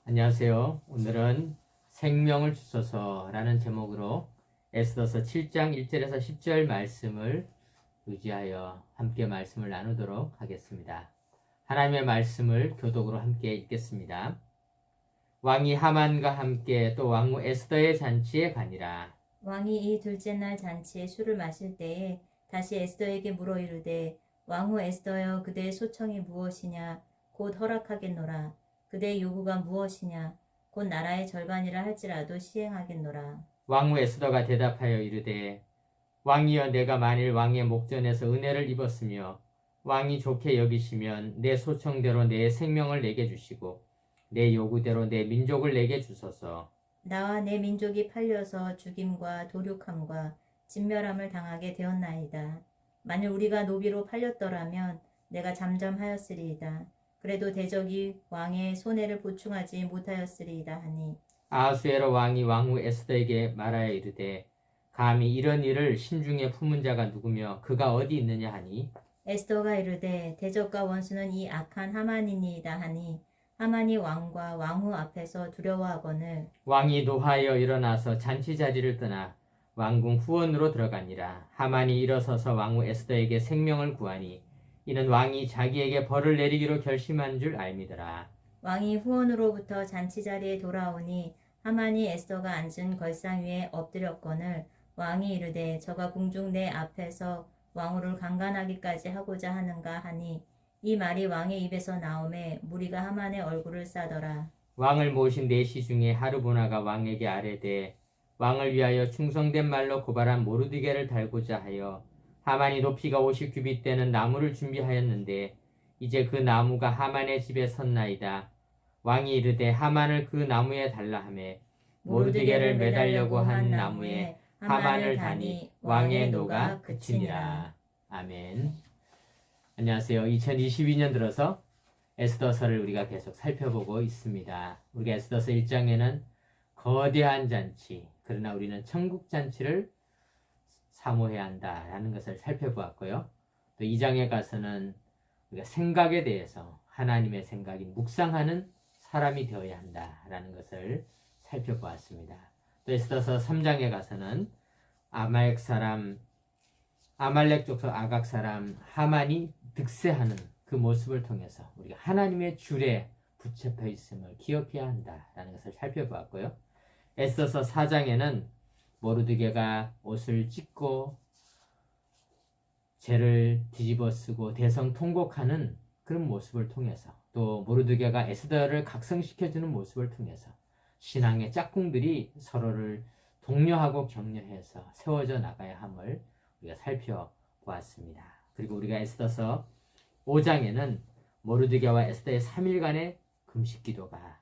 안녕하세요. 오늘은 생명을 주소서라는 제목으로 에스더서 7장 1절에서 10절 말씀을 의지하여 함께 말씀을 나누도록 하겠습니다. 하나님의 말씀을 교독으로 함께 읽겠습니다. 왕이 하만과 함께 또 왕후 에스더의 잔치에 가니라. 왕이 이 둘째 날 잔치에 술을 마실 때에 다시 에스더에게 물어 이르되 왕후 에스더여 그대의 소청이 무엇이냐 곧 허락하겠노라. 그대의 요구가 무엇이냐 곧 나라의 절반이라 할지라도 시행하겠노라. 왕후 에스더가 대답하여 이르되 왕이여 내가 만일 왕의 목전에서 은혜를 입었으며 왕이 좋게 여기시면 내 소청대로 내 생명을 내게 주시고 내 요구대로 내 민족을 내게 주소서. 나와 내 민족이 팔려서 죽임과 도륙함과 진멸함을 당하게 되었나이다. 만일 우리가 노비로 팔렸더라면 내가 잠잠하였으리이다. 그래도 대적이 왕의 손해를 보충하지 못하였으리이다 하니 아하수에로 왕이 왕후 에스더에게 말하여 이르되 감히 이런 일을 심중에 품은 자가 누구며 그가 어디 있느냐 하니 에스더가 이르되 대적과 원수는 이 악한 하만이니이다 하니 하만이 왕과 왕후 앞에서 두려워하거늘 왕이 노하여 일어나서 잔치 자리를 떠나 왕궁 후원으로 들어가니라. 하만이 일어서서 왕후 에스더에게 생명을 구하니 이는 왕이 자기에게 벌을 내리기로 결심한 줄 알미더라. 왕이 후원으로부터 잔치 자리에 돌아오니 하만이 에스더가 앉은 걸상 위에 엎드렸거늘 왕이 이르되 저가 궁중 내 앞에서 왕후를 강간하기까지 하고자 하는가 하니 이 말이 왕의 입에서 나오매 무리가 하만의 얼굴을 싸더라. 왕을 모신 내시 중에 하르보나가 왕에게 아뢰되 왕을 위하여 충성된 말로 고발한 모르드게를 달고자 하여 하만이 높이가 50규빗 되는 나무를 준비하였는데 이제 그 나무가 하만의 집에 섰나이다. 왕이 이르되 하만을 그 나무에 달라 하매 모르드게를 매달려고 한 나무에 하만을 다니 왕의 노가 그치니라. 아멘. 안녕하세요. 2022년 들어서 에스더서를 우리가 계속 살펴보고 있습니다. 우리가 에스더서 1장에는 거대한 잔치, 그러나 우리는 천국 잔치를 사모해야 한다라는 것을 살펴보았고요. 또 2장에 가서는 우리가 생각에 대해서 하나님의 생각이 묵상하는 사람이 되어야 한다라는 것을 살펴보았습니다. 또 에스더서 3장에 가서는 아말렉 족속 아각 사람 하만이 득세하는 그 모습을 통해서 우리가 하나님의 줄에 붙잡혀 있음을 기억해야 한다라는 것을 살펴보았고요. 에스더서 4장에는 모르드게가 옷을 찢고 죄를 뒤집어 쓰고 대성통곡하는 그런 모습을 통해서 또 모르드게가 에스더를 각성시켜주는 모습을 통해서 신앙의 짝꿍들이 서로를 독려하고 격려해서 세워져 나가야 함을 우리가 살펴보았습니다. 그리고 우리가 에스더서 5장에는 모르드게와 에스더의 3일간의 금식 기도가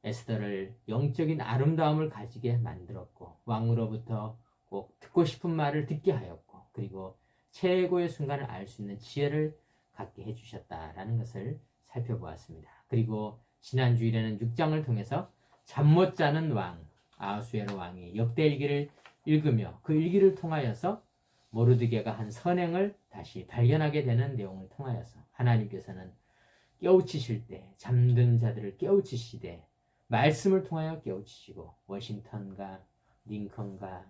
에스더를 영적인 아름다움을 가지게 만들었고 왕으로부터 꼭 듣고 싶은 말을 듣게 하였고 그리고 최고의 순간을 알 수 있는 지혜를 갖게 해주셨다라는 것을 살펴보았습니다. 그리고 지난 주일에는 6장을 통해서 잠 못 자는 왕 아하수에로 왕이 역대일기를 읽으며 그 일기를 통하여서 모르드게가 한 선행을 다시 발견하게 되는 내용을 통하여서 하나님께서는 깨우치실 때 잠든 자들을 깨우치시되 말씀을 통하여 깨우치시고 워싱턴과 링컨과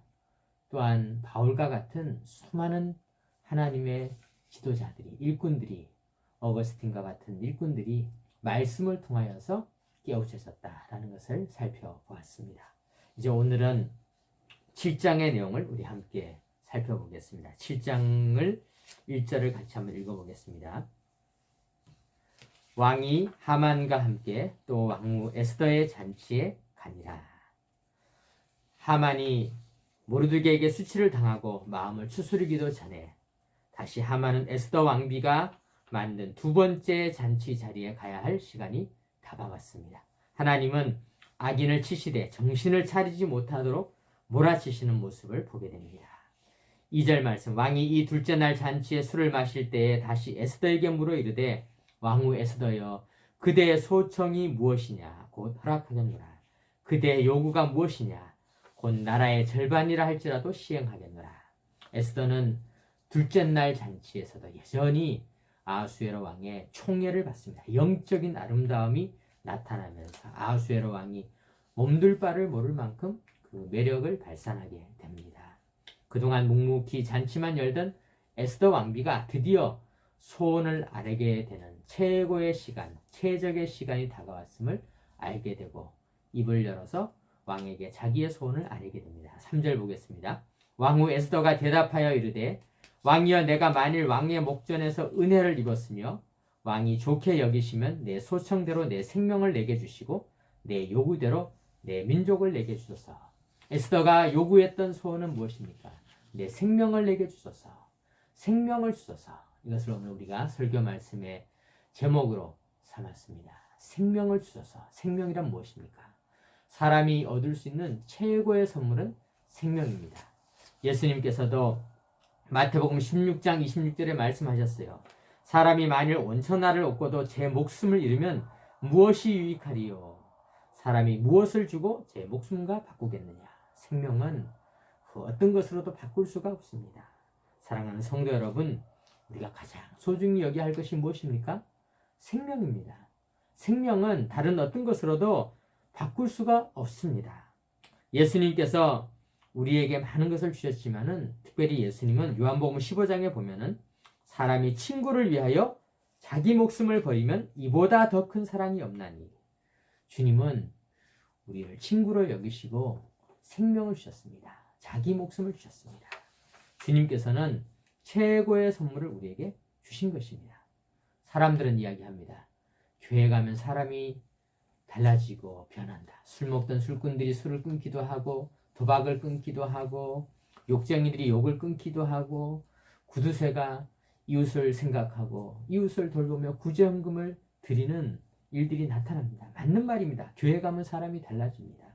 또한 바울과 같은 수많은 하나님의 지도자들이 일꾼들이 어거스틴과 같은 일꾼들이 말씀을 통하여서 깨우쳐졌다라는 것을 살펴보았습니다. 이제 오늘은 7장의 내용을 우리 함께 살펴보겠습니다. 7장을 1절을 같이 한번 읽어보겠습니다. 왕이 하만과 함께 또 왕후 에스더의 잔치에 가니라. 하만이 모르드게에게 수치를 당하고 마음을 추스르기도 전에 다시 하만은 에스더 왕비가 만든 두 번째 잔치 자리에 가야 할 시간이 다가왔습니다. 하나님은 악인을 치시되 정신을 차리지 못하도록 몰아치시는 모습을 보게 됩니다. 2절 말씀 왕이 이 둘째 날 잔치에 술을 마실 때에 다시 에스더에게 물어 이르되 왕후 에스더여 그대의 소청이 무엇이냐 곧 허락하겠노라. 그대의 요구가 무엇이냐 곧 나라의 절반이라 할지라도 시행하겠노라. 에스더는 둘째 날 잔치에서도 여전히 아하수에로 왕의 총애를 받습니다. 영적인 아름다움이 나타나면서 아하수에로 왕이 몸둘 바를 모를 만큼 그 매력을 발산하게 됩니다. 그동안 묵묵히 잔치만 열던 에스더 왕비가 드디어 소원을 아뢰게 되는 최고의 시간, 최적의 시간이 다가왔음을 알게 되고 입을 열어서 왕에게 자기의 소원을 아뢰게 됩니다. 3절 보겠습니다. 왕후 에스더가 대답하여 이르되 왕이여 내가 만일 왕의 목전에서 은혜를 입었으며 왕이 좋게 여기시면 내 소청대로 내 생명을 내게 주시고 내 요구대로 내 민족을 내게 주소서. 에스더가 요구했던 소원은 무엇입니까? 내 생명을 내게 주소서. 생명을 주소서. 이것을 오늘 우리가 설교 말씀의 제목으로 삼았습니다. 생명을 주소서. 생명이란 무엇입니까? 사람이 얻을 수 있는 최고의 선물은 생명입니다. 예수님께서도 마태복음 16장 26절에 말씀하셨어요. 사람이 만일 온천하를 얻고도 제 목숨을 잃으면 무엇이 유익하리요? 사람이 무엇을 주고 제 목숨과 바꾸겠느냐? 생명은 그 어떤 것으로도 바꿀 수가 없습니다. 사랑하는 성도 여러분, 우리가 가장 소중히 여겨야 할 것이 무엇입니까? 생명입니다. 생명은 다른 어떤 것으로도 바꿀 수가 없습니다. 예수님께서 우리에게 많은 것을 주셨지만은 특별히 예수님은 요한복음 15장에 보면은 사람이 친구를 위하여 자기 목숨을 버리면 이보다 더 큰 사랑이 없나니. 주님은 우리를 친구로 여기시고 생명을 주셨습니다. 자기 목숨을 주셨습니다. 주님께서는 최고의 선물을 우리에게 주신 것입니다. 사람들은 이야기합니다. 교회 가면 사람이 달라지고 변한다. 술 먹던 술꾼들이 술을 끊기도 하고 도박을 끊기도 하고 욕쟁이들이 욕을 끊기도 하고 구두쇠가 이웃을 생각하고 이웃을 돌보며 구제헌금을 드리는 일들이 나타납니다. 맞는 말입니다. 교회 가면 사람이 달라집니다.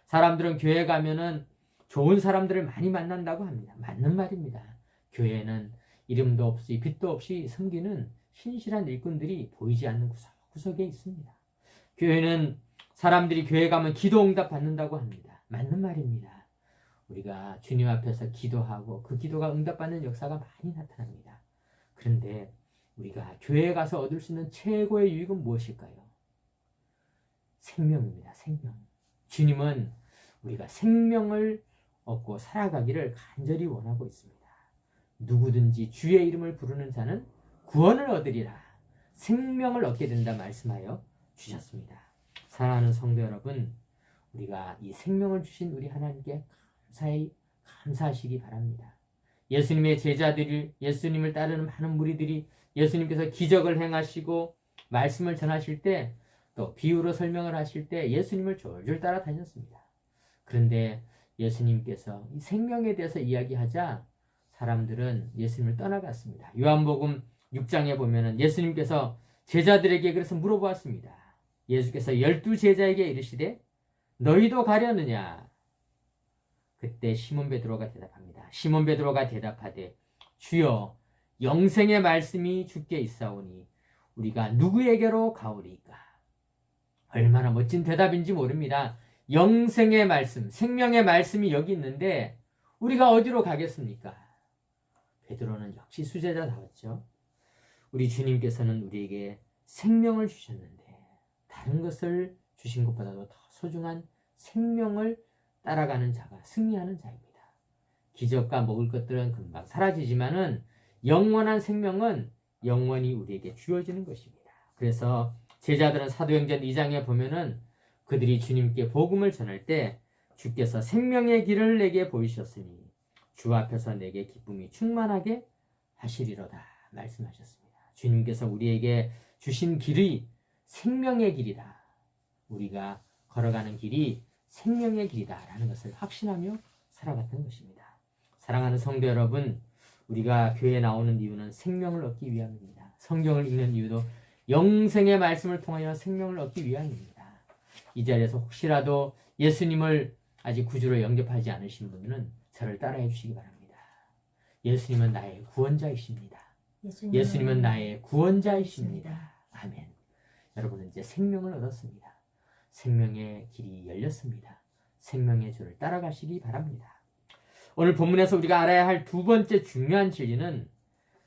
사람들은 교회 가면은 좋은 사람들을 많이 만난다고 합니다. 맞는 말입니다. 교회는 이름도 없이 빛도 없이 섬기는 신실한 일꾼들이 보이지 않는 구석구석에 있습니다. 교회는 사람들이 교회 가면 기도 응답 받는다고 합니다. 맞는 말입니다. 우리가 주님 앞에서 기도하고 그 기도가 응답받는 역사가 많이 나타납니다. 그런데 우리가 교회에 가서 얻을 수 있는 최고의 유익은 무엇일까요? 생명입니다. 생명. 주님은 우리가 생명을 얻고 살아가기를 간절히 원하고 있습니다. 누구든지 주의 이름을 부르는 자는 구원을 얻으리라. 생명을 얻게 된다 말씀하여 주셨습니다. 사랑하는 성도 여러분, 우리가 이 생명을 주신 우리 하나님께 감사히 감사하시기 바랍니다. 예수님의 제자들이, 예수님을 따르는 많은 무리들이 예수님께서 기적을 행하시고 말씀을 전하실 때 또 비유로 설명을 하실 때 예수님을 졸졸 따라다녔습니다. 그런데 예수님께서 이 생명에 대해서 이야기하자 사람들은 예수님을 떠나갔습니다. 요한복음 6장에 보면은 예수님께서 제자들에게 그래서 물어보았습니다. 예수께서 12제자에게 이르시되 너희도 가려느냐? 그때 시몬 베드로가 대답합니다. 시몬 베드로가 대답하되 주여 영생의 말씀이 주께 있사오니 우리가 누구에게로 가오리까? 얼마나 멋진 대답인지 모릅니다. 영생의 말씀, 생명의 말씀이 여기 있는데 우리가 어디로 가겠습니까? 베드로는 역시 수제자다웠죠. 우리 주님께서는 우리에게 생명을 주셨는데 다른 것을 주신 것보다도 더 소중한 생명을 따라가는 자가 승리하는 자입니다. 기적과 먹을 것들은 금방 사라지지만은 영원한 생명은 영원히 우리에게 주어지는 것입니다. 그래서 제자들은 사도행전 2장에 보면은 그들이 주님께 복음을 전할 때 주께서 생명의 길을 내게 보이셨으니 주 앞에서 내게 기쁨이 충만하게 하시리로다 말씀하셨습니다. 주님께서 우리에게 주신 길이 생명의 길이다. 우리가 걸어가는 길이 생명의 길이다 라는 것을 확신하며 살아갔던 것입니다. 사랑하는 성도 여러분, 우리가 교회에 나오는 이유는 생명을 얻기 위함입니다. 성경을 읽는 이유도 영생의 말씀을 통하여 생명을 얻기 위함입니다. 이 자리에서 혹시라도 예수님을 아직 구주로 영접하지 않으신 분들은 저를 따라해 주시기 바랍니다. 예수님은 나의 구원자이십니다. 예수님은 나의 구원자이십니다. 아멘. 여러분은 이제 생명을 얻었습니다. 생명의 길이 열렸습니다. 생명의 주를 따라가시기 바랍니다. 오늘 본문에서 우리가 알아야 할 두 번째 중요한 진리는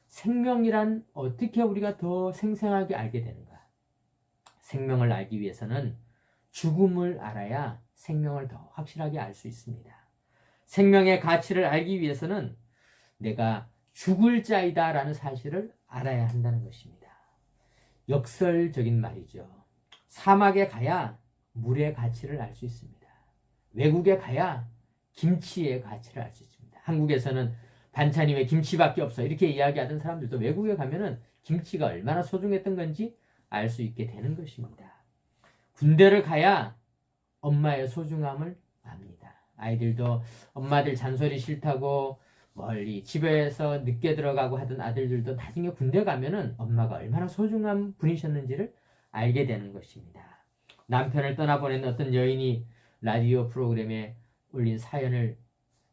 생명이란 어떻게 우리가 더 생생하게 알게 되는가? 생명을 알기 위해서는 죽음을 알아야 생명을 더 확실하게 알 수 있습니다. 생명의 가치를 알기 위해서는 내가 죽을 자이다 라는 사실을 알아야 한다는 것입니다. 역설적인 말이죠. 사막에 가야 물의 가치를 알 수 있습니다. 외국에 가야 김치의 가치를 알 수 있습니다. 한국에서는 반찬이 왜 김치밖에 없어 이렇게 이야기하던 사람들도 외국에 가면은 김치가 얼마나 소중했던 건지 알 수 있게 되는 것입니다. 군대를 가야 엄마의 소중함을 압니다. 아이들도 엄마들 잔소리 싫다고 멀리 집에서 늦게 들어가고 하던 아들들도 나중에 군대 가면은 엄마가 얼마나 소중한 분이셨는지를 알게 되는 것입니다. 남편을 떠나보낸 어떤 여인이 라디오 프로그램에 올린 사연을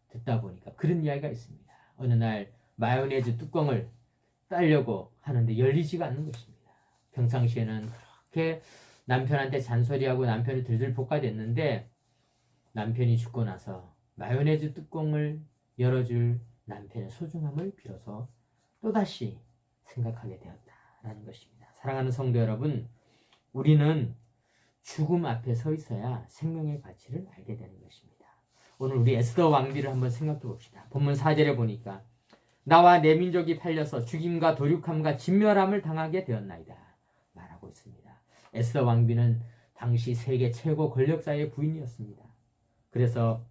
듣다 보니까 그런 이야기가 있습니다. 어느 날 마요네즈 뚜껑을 따려고 하는데 열리지가 않는 것입니다. 평상시에는 그렇게 남편한테 잔소리하고 남편이 들들 볶아댔는데 남편이 죽고 나서 마요네즈 뚜껑을 열어줄 남편의 소중함을 비로소 또다시 생각하게 되었다라는 것입니다. 사랑하는 성도 여러분, 우리는 죽음 앞에 서 있어야 생명의 가치를 알게 되는 것입니다. 오늘 우리 에스더 왕비를 한번 생각해 봅시다. 본문 4절에 보니까 나와 내 민족이 팔려서 죽임과 도륙함과 진멸함을 당하게 되었나이다 말하고 있습니다. 에스더 왕비는 당시 세계 최고 권력자의 부인이었습니다. 그래서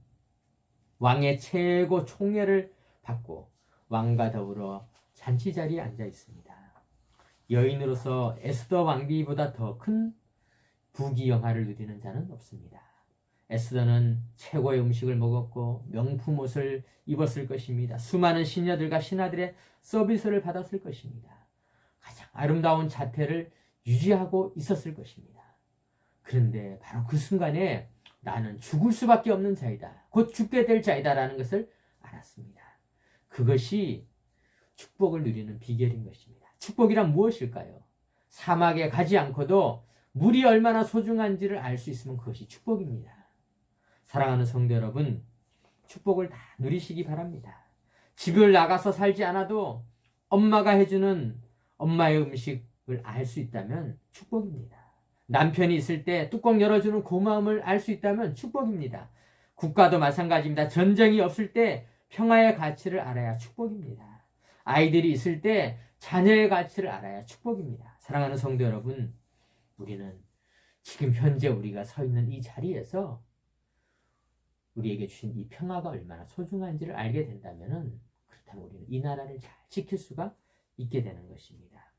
왕의 최고 총애를 받고 왕과 더불어 잔치 자리에 앉아 있습니다. 여인으로서 에스더 왕비보다 더 큰 부귀영화를 누리는 자는 없습니다. 에스더는 최고의 음식을 먹었고 명품 옷을 입었을 것입니다. 수많은 신녀들과 신하들의 서비스를 받았을 것입니다. 가장 아름다운 자태를 유지하고 있었을 것입니다. 그런데 바로 그 순간에 나는 죽을 수밖에 없는 자이다. 곧 죽게 될 자이다 라는 것을 알았습니다. 그것이 축복을 누리는 비결인 것입니다. 축복이란 무엇일까요? 사막에 가지 않고도 물이 얼마나 소중한지를 알 수 있으면 그것이 축복입니다. 사랑하는 성도 여러분, 축복을 다 누리시기 바랍니다. 집을 나가서 살지 않아도 엄마가 해주는 엄마의 음식을 알 수 있다면 축복입니다. 남편이 있을 때 뚜껑 열어주는 고마움을 알 수 있다면 축복입니다. 국가도 마찬가지입니다. 전쟁이 없을 때 평화의 가치를 알아야 축복입니다. 아이들이 있을 때 자녀의 가치를 알아야 축복입니다. 사랑하는 성도 여러분, 우리는 지금 현재 우리가 서 있는 이 자리에서 우리에게 주신 이 평화가 얼마나 소중한지를 알게 된다면 그렇다면 우리는 이 나라를 잘 지킬 수가 있게 되는 것입니다.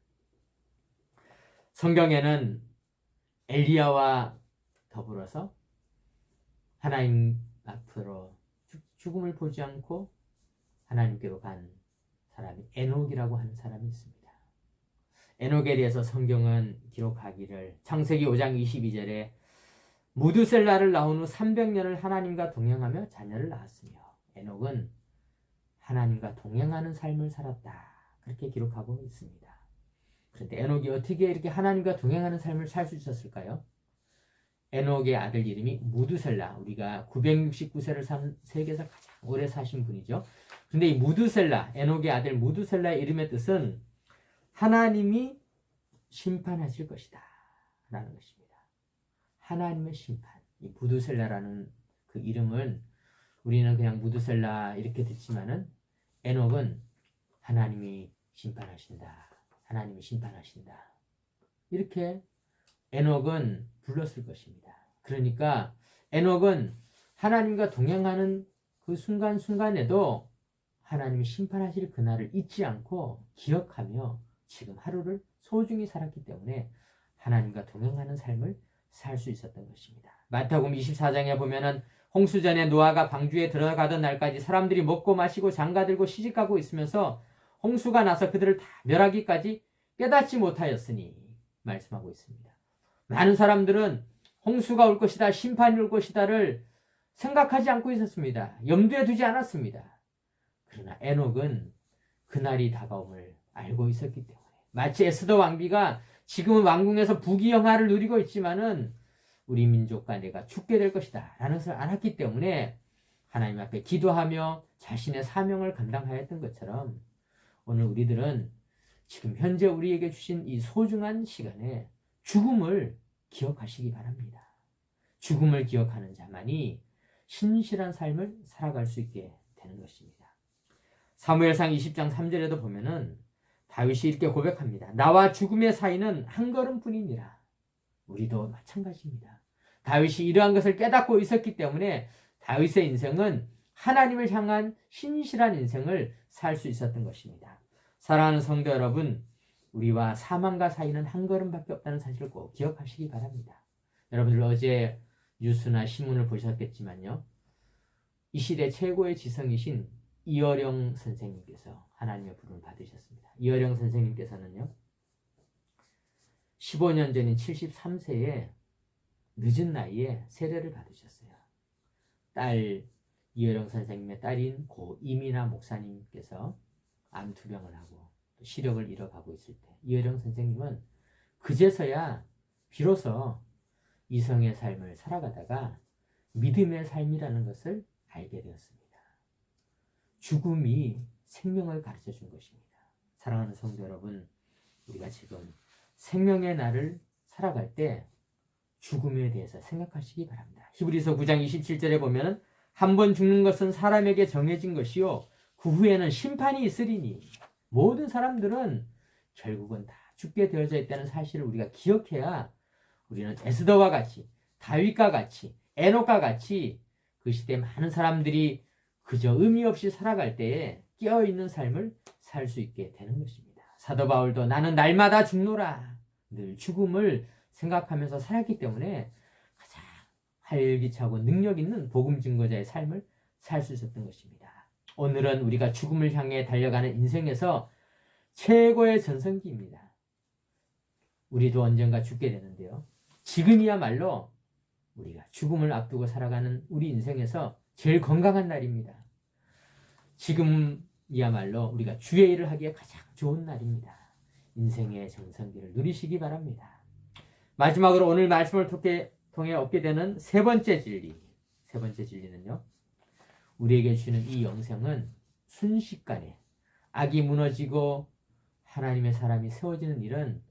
성경에는 엘리야와 더불어서 하나님 앞으로 죽음을 보지 않고 하나님께로 간 사람이 에녹이라고 하는 사람이 있습니다. 에녹에 대해서 성경은 기록하기를 창세기 5장 22절에 무드셀라를 낳은 후 300년을 하나님과 동행하며 자녀를 낳았으며 에녹은 하나님과 동행하는 삶을 살았다. 그렇게 기록하고 있습니다. 그런데 에녹이 어떻게 이렇게 하나님과 동행하는 삶을 살 수 있었을까요? 에녹의 아들 이름이 무드셀라. 우리가 969세를 산 세계에서 가장 오래 사신 분이죠. 그런데 이 무드셀라, 에녹의 아들 무드셀라의 이름의 뜻은 하나님이 심판하실 것이다 라는 것입니다. 하나님의 심판. 이 무드셀라라는 그 이름은 우리는 그냥 무드셀라 이렇게 듣지만은 에녹은 하나님이 심판하신다. 하나님이 심판하신다. 이렇게 에녹은 불렀을 것입니다. 그러니까 에녹은 하나님과 동행하는 그 순간순간에도 하나님이 심판하실 그날을 잊지 않고 기억하며 지금 하루를 소중히 살았기 때문에 하나님과 동행하는 삶을 살 수 있었던 것입니다. 마태복음 24장에 보면은 홍수전에 노아가 방주에 들어가던 날까지 사람들이 먹고 마시고 장가들고 시집가고 있으면서 홍수가 나서 그들을 다 멸하기까지 깨닫지 못하였으니 말씀하고 있습니다. 많은 사람들은 홍수가 올 것이다, 심판이 올 것이다를 생각하지 않고 있었습니다. 염두에 두지 않았습니다. 그러나 에녹은 그날이 다가옴을 알고 있었기 때문에 마치 에스더 왕비가 지금은 왕궁에서 부귀영화를 누리고 있지만은 우리 민족과 내가 죽게 될 것이다 라는 것을 알았기 때문에 하나님 앞에 기도하며 자신의 사명을 감당하였던 것처럼 오늘 우리들은 지금 현재 우리에게 주신 이 소중한 시간에 죽음을 기억하시기 바랍니다. 죽음을 기억하는 자만이 신실한 삶을 살아갈 수 있게 되는 것입니다. 사무엘상 20장 3절에도 보면은 다윗이 이렇게 고백합니다. 나와 죽음의 사이는 한 걸음뿐이니라. 우리도 마찬가지입니다. 다윗이 이러한 것을 깨닫고 있었기 때문에 다윗의 인생은 하나님을 향한 신실한 인생을 살 수 있었던 것입니다. 사랑하는 성도 여러분, 우리와 사망과 사이는 한 걸음밖에 없다는 사실을 꼭 기억하시기 바랍니다. 여러분들 어제 뉴스나 신문을 보셨겠지만요. 이 시대 최고의 지성이신 이어령 선생님께서 하나님의 부름을 받으셨습니다. 이어령 선생님께서는요. 15년 전인 73세에 늦은 나이에 세례를 받으셨어요. 딸 이어령 선생님의 딸인 고 이민아 목사님께서 암투병을 하고 시력을 잃어가고 있을 때 이어령 선생님은 그제서야 비로소 이성의 삶을 살아가다가 믿음의 삶이라는 것을 알게 되었습니다. 죽음이 생명을 가르쳐 준 것입니다. 사랑하는 성도 여러분, 우리가 지금 생명의 날을 살아갈 때 죽음에 대해서 생각하시기 바랍니다. 히브리서 9장 27절에 보면 한 번 죽는 것은 사람에게 정해진 것이요 그 후에는 심판이 있으리니 모든 사람들은 결국은 다 죽게 되어져 있다는 사실을 우리가 기억해야 우리는 에스더와 같이 다윗과 같이 에녹과 같이 그 시대 많은 사람들이 그저 의미 없이 살아갈 때에 깨어있는 삶을 살 수 있게 되는 것입니다. 사도 바울도 나는 날마다 죽노라 늘 죽음을 생각하면서 살았기 때문에 가장 활기차고 능력 있는 복음 증거자의 삶을 살 수 있었던 것입니다. 오늘은 우리가 죽음을 향해 달려가는 인생에서 최고의 전성기입니다. 우리도 언젠가 죽게 되는데요. 지금이야말로 우리가 죽음을 앞두고 살아가는 우리 인생에서 제일 건강한 날입니다. 지금이야말로 우리가 주의 일을 하기에 가장 좋은 날입니다. 인생의 전성기를 누리시기 바랍니다. 마지막으로 오늘 말씀을 통해 얻게 되는 세 번째 진리는요. 우리에게 주는 이 영생은 순식간에 악이 무너지고 하나님의 사람이 세워지는 일은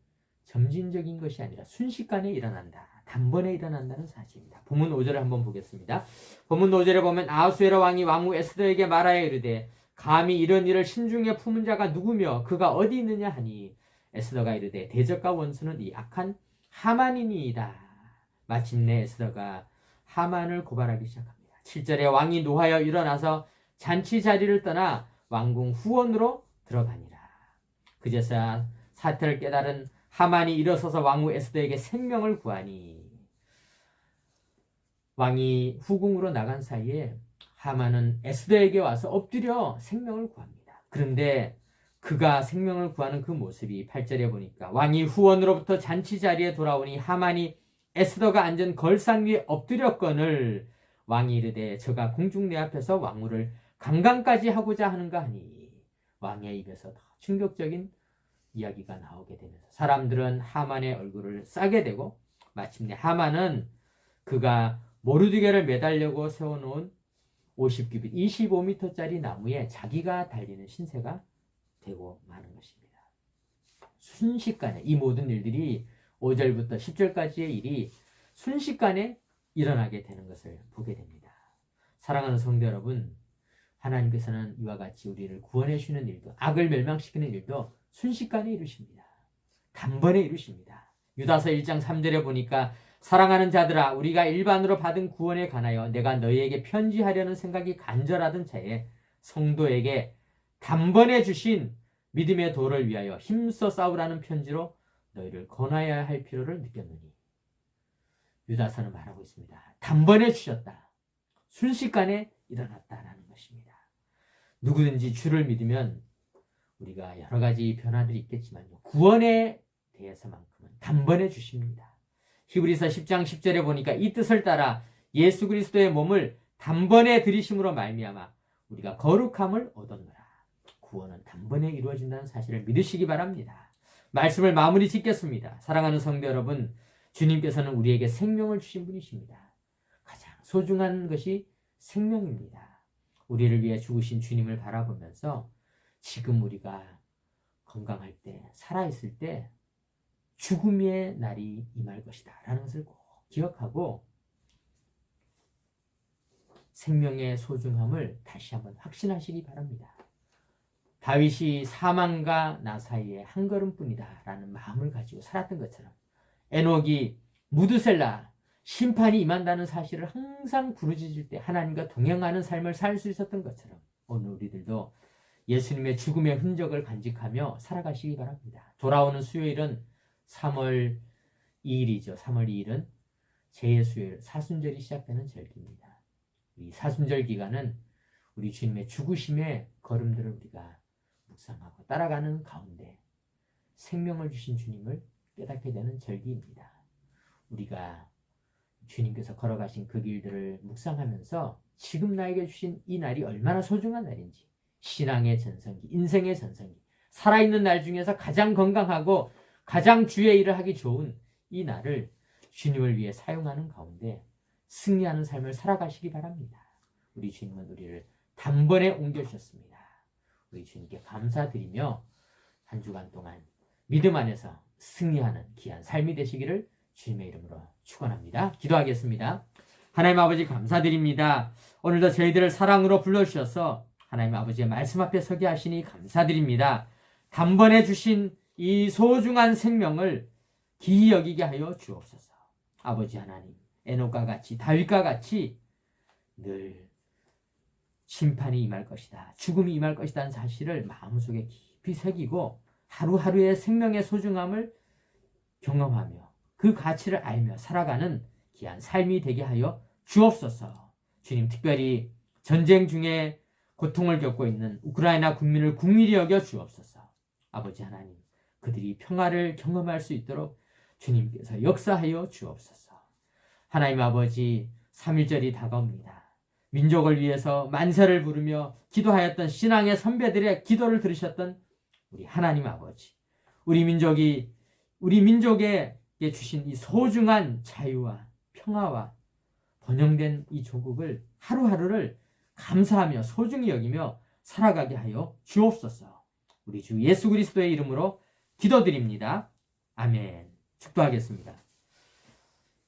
점진적인 것이 아니라 순식간에 일어난다. 단번에 일어난다는 사실입니다. 본문 5절을 한번 보겠습니다. 본문 5절에 보면 아하수에로 왕이 왕후 에스더에게 말하여 이르되 감히 이런 일을 심중에 품은 자가 누구며 그가 어디 있느냐 하니 에스더가 이르되 대적과 원수는 이 악한 하만이니이다. 마침내 에스더가 하만을 고발하기 시작합니다. 7절에 왕이 노하여 일어나서 잔치 자리를 떠나 왕궁 후원으로 들어가니라. 그제서야 사태를 깨달은 하만이 일어서서 왕후 에스더에게 생명을 구하니 왕이 후궁으로 나간 사이에 하만은 에스더에게 와서 엎드려 생명을 구합니다. 그런데 그가 생명을 구하는 그 모습이 8절에 보니까 왕이 후원으로부터 잔치 자리에 돌아오니 하만이 에스더가 앉은 걸상 위에 엎드렸거늘 왕이 이르되 저가 공중 내 앞에서 왕후를 강간까지 하고자 하는가 하니 왕의 입에서 더 충격적인 이야기가 나오게 되면서 사람들은 하만의 얼굴을 싸게 되고 마침내 하만은 그가 모르드게를 매달려고 세워놓은 50규빗 25m짜리 나무에 자기가 달리는 신세가 되고 마는 것입니다. 순식간에 이 모든 일들이 5절부터 10절까지의 일이 순식간에 일어나게 되는 것을 보게 됩니다. 사랑하는 성도 여러분, 하나님께서는 이와 같이 우리를 구원해 주시는 일도 악을 멸망시키는 일도 순식간에 이루십니다. 단번에 이루십니다. 유다서 1장 3절에 보니까 사랑하는 자들아 우리가 일반으로 받은 구원에 관하여 내가 너희에게 편지하려는 생각이 간절하던 차에 성도에게 단번에 주신 믿음의 도를 위하여 힘써 싸우라는 편지로 너희를 권하여야 할 필요를 느꼈느니 유다서는 말하고 있습니다. 단번에 주셨다. 순식간에 일어났다라는 것입니다. 누구든지 주를 믿으면 우리가 여러 가지 변화들이 있겠지만요. 구원에 대해서만큼은 단번에 주십니다. 히브리서 10장 10절에 보니까 이 뜻을 따라 예수 그리스도의 몸을 단번에 들이심으로 말미암아 우리가 거룩함을 얻었노라. 구원은 단번에 이루어진다는 사실을 믿으시기 바랍니다. 말씀을 마무리 짓겠습니다. 사랑하는 성도 여러분, 주님께서는 우리에게 생명을 주신 분이십니다. 가장 소중한 것이 생명입니다. 우리를 위해 죽으신 주님을 바라보면서 지금 우리가 건강할 때, 살아있을 때 죽음의 날이 임할 것이다 라는 것을 꼭 기억하고 생명의 소중함을 다시 한번 확신하시기 바랍니다. 다윗이 사망과 나 사이에 한 걸음뿐이다 라는 마음을 가지고 살았던 것처럼 에녹이 무드셀라 심판이 임한다는 사실을 항상 부르짖을 때 하나님과 동행하는 삶을 살 수 있었던 것처럼 오늘 우리들도 예수님의 죽음의 흔적을 간직하며 살아가시기 바랍니다. 돌아오는 수요일은 3월 2일이죠. 3월 2일은 제2수요일 사순절이 시작되는 절기입니다. 이 사순절 기간은 우리 주님의 죽으심의 걸음들을 우리가 묵상하고 따라가는 가운데 생명을 주신 주님을 깨닫게 되는 절기입니다. 우리가 주님께서 걸어가신 그 길들을 묵상하면서 지금 나에게 주신 이 날이 얼마나 소중한 날인지, 신앙의 전성기, 인생의 전성기, 살아있는 날 중에서 가장 건강하고 가장 주의 일을 하기 좋은 이 날을 주님을 위해 사용하는 가운데 승리하는 삶을 살아가시기 바랍니다. 우리 주님은 우리를 단번에 옮겨주셨습니다. 우리 주님께 감사드리며 한 주간 동안 믿음 안에서 승리하는 귀한 삶이 되시기를 주님의 이름으로 축원합니다. 기도하겠습니다. 하나님 아버지 감사드립니다. 오늘도 저희들을 사랑으로 불러주셔서 하나님 아버지의 말씀 앞에 서게 하시니 감사드립니다. 단번에 주신 이 소중한 생명을 기이 여기게 하여 주옵소서. 아버지 하나님, 에녹과 같이 다윗과 같이 늘 심판이 임할 것이다, 죽음이 임할 것이라는 사실을 마음속에 깊이 새기고 하루하루의 생명의 소중함을 경험하며 그 가치를 알며 살아가는 귀한 삶이 되게 하여 주옵소서. 주님, 특별히 전쟁 중에 고통을 겪고 있는 우크라이나 국민을 국밀히 여겨 주옵소서. 아버지 하나님, 그들이 평화를 경험할 수 있도록 주님께서 역사하여 주옵소서. 하나님 아버지, 3.1절이 다가옵니다. 민족을 위해서 만세를 부르며 기도하였던 신앙의 선배들의 기도를 들으셨던 우리 하나님 아버지, 우리 민족에게 주신 이 소중한 자유와 평화와 번영된 이 조국을 하루하루를 감사하며 소중히 여기며 살아가게 하여 주옵소서. 우리 주 예수 그리스도의 이름으로 기도드립니다. 아멘. 축도하겠습니다.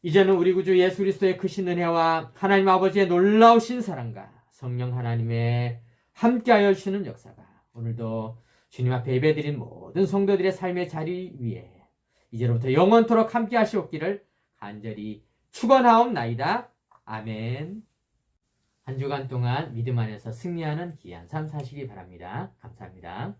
이제는 우리 구주 예수 그리스도의 크신 은혜와 하나님 아버지의 놀라우신 사랑과 성령 하나님의 함께하여 주시는 역사가 오늘도 주님 앞에 예배드린 모든 성도들의 삶의 자리 위에 이제로부터 영원토록 함께 하시옵기를 간절히 축원하옵나이다. 아멘. 한 주간 동안 믿음 안에서 승리하는 귀한 삶 사시기 바랍니다. 감사합니다.